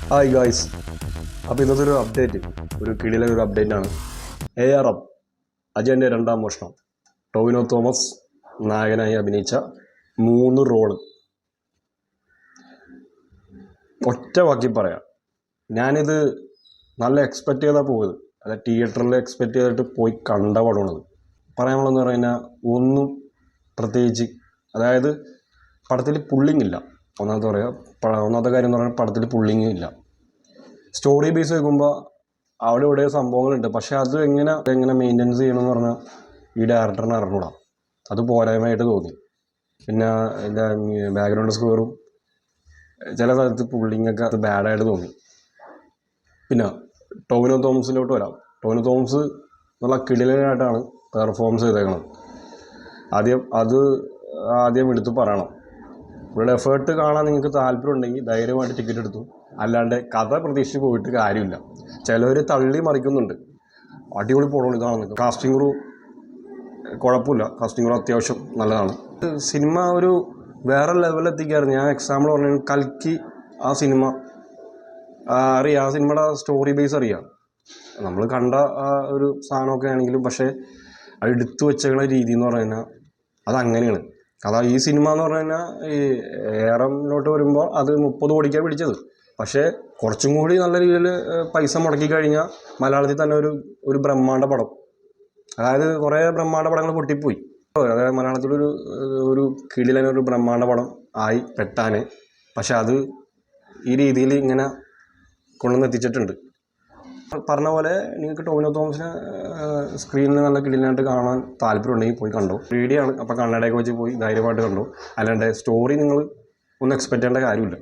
Hi guys. അപ്പോൾ ഇന്നത്തെ ഒരു അപ്ഡേറ്റ്, ഒരു കിടിലൻ ഒരു അപ്ഡേറ്റാണ്. ARM അജയൻ്റെ രണ്ടാം മോഷണം. ടൊവിനോ തോമസ് നായകനായി അഭിനയിച്ച 3 റോള്. ഒറ്റ വാക്കി പറയാം, ഞാനിത് നല്ല എക്സ്പെക്റ്റ് ചെയ്താൽ പോയത്, അതായത് തിയേറ്ററിൽ എക്സ്പെക്റ്റ് ചെയ്തിട്ട് പോയി കണ്ട പടമാണത്. പറയാനുള്ളതെന്ന് പറഞ്ഞു കഴിഞ്ഞാൽ ഒന്നും പ്രത്യേകിച്ച്, അതായത് പടത്തിൽ പുള്ളിങ് ഇല്ല. ഒന്നാമത്തെ കാര്യം എന്ന് പറഞ്ഞാൽ പടത്തിൽ പുള്ളിങ് ഇല്ല. സ്റ്റോറി ബേസ് വെക്കുമ്പോൾ അവിടെ ഇവിടെ സംഭവങ്ങളുണ്ട്, പക്ഷെ അത് എങ്ങനെ മെയിൻ്റെനൻസ് ചെയ്യണമെന്ന് പറഞ്ഞാൽ ഈ ഡയറക്ടറിന് അറിഞ്ഞൂടാ. അത് പോരായ്മയായിട്ട് തോന്നി. പിന്നെ എൻ്റെ ബാക്ക്ഗ്രൗണ്ട് സ്കോറും ചില സ്ഥലത്ത് പുള്ളിങ്ങൊക്കെ അത് ബാഡായിട്ട് തോന്നി. പിന്നെ ടൊവിനോ തോമസിലോട്ട് വരാം. ടൊവിനോ തോമസ് നല്ല കിടിലനായിട്ടാണ് പെർഫോമൻസ് ചെയ്തേക്കണം. ആദ്യം എടുത്ത് പറയണം. ഇവരുടെ എഫേർട്ട് കാണാൻ നിങ്ങൾക്ക് താല്പര്യം ഉണ്ടെങ്കിൽ ധൈര്യമായിട്ട് ടിക്കറ്റ് എടുത്തു. അല്ലാണ്ട് കഥ പ്രതീക്ഷിച്ച് പോയിട്ട് കാര്യമില്ല. ചിലവർ തള്ളി മറിക്കുന്നുണ്ട്. അടിപൊളി പടമാണ് ഇതാണ്. കാസ്റ്റിംഗ് ക്രൂ കുഴപ്പമില്ല, കാസ്റ്റിംഗ് ക്രൂ അത്യാവശ്യം നല്ലതാണ്. സിനിമ ഒരു വേറെ ലെവലിൽ എത്തിക്കായിരുന്നു. ഞാൻ എക്സാമ്പിൾ പറഞ്ഞു, കൽക്കി ആ സിനിമ അറിയാം, ആ സിനിമയുടെ സ്റ്റോറി ബേസ് അറിയാം. നമ്മൾ കണ്ട ആ ഒരു സാധനമൊക്കെ ആണെങ്കിലും, പക്ഷേ അത് എടുത്തു വെച്ചേക്കണ രീതി എന്ന് പറഞ്ഞു കഴിഞ്ഞാൽ അതങ്ങനെയാണ്. അതാ ഈ സിനിമ എന്ന് പറഞ്ഞു കഴിഞ്ഞാൽ ഈ ARMലോട്ട് വരുമ്പോൾ അത് 30 കോടിക്കാണ് പിടിച്ചത്. പക്ഷേ കുറച്ചും കൂടി നല്ല രീതിയിൽ പൈസ മുടക്കി കഴിഞ്ഞാൽ മലയാളത്തിൽ തന്നെ ഒരു ബ്രഹ്മാണ്ഡ പടം, അതായത് കുറേ ബ്രഹ്മാണ്ഡ പടങ്ങൾ പൊട്ടിപ്പോയി. അതായത് മലയാളത്തിലൊരു ഒരു കിടിലനൊരു ബ്രഹ്മാണ്ഡ പടം ആയി പെട്ടാൻ, പക്ഷെ അത് ഈ രീതിയിൽ ഇങ്ങനെ കൊണ്ടുവന്ന് എത്തിച്ചിട്ടുണ്ട്. പറഞ്ഞ പോലെ നിങ്ങൾക്ക് ടൊവിനോ തോമസിനെ സ്ക്രീനിൽ നല്ല കിടിലനായിട്ട് കാണാൻ താല്പര്യം ഉണ്ടെങ്കിൽ പോയി കണ്ടോ. പേടിയാണ്, അപ്പോൾ കണ്ണടയൊക്കെ വെച്ച് പോയി ധൈര്യമായിട്ട് കണ്ടോ. അല്ലാണ്ട് സ്റ്റോറി നിങ്ങൾ ഒന്നും എക്സ്പെക്റ്റ് ചെയ്യേണ്ട കാര്യമില്ല.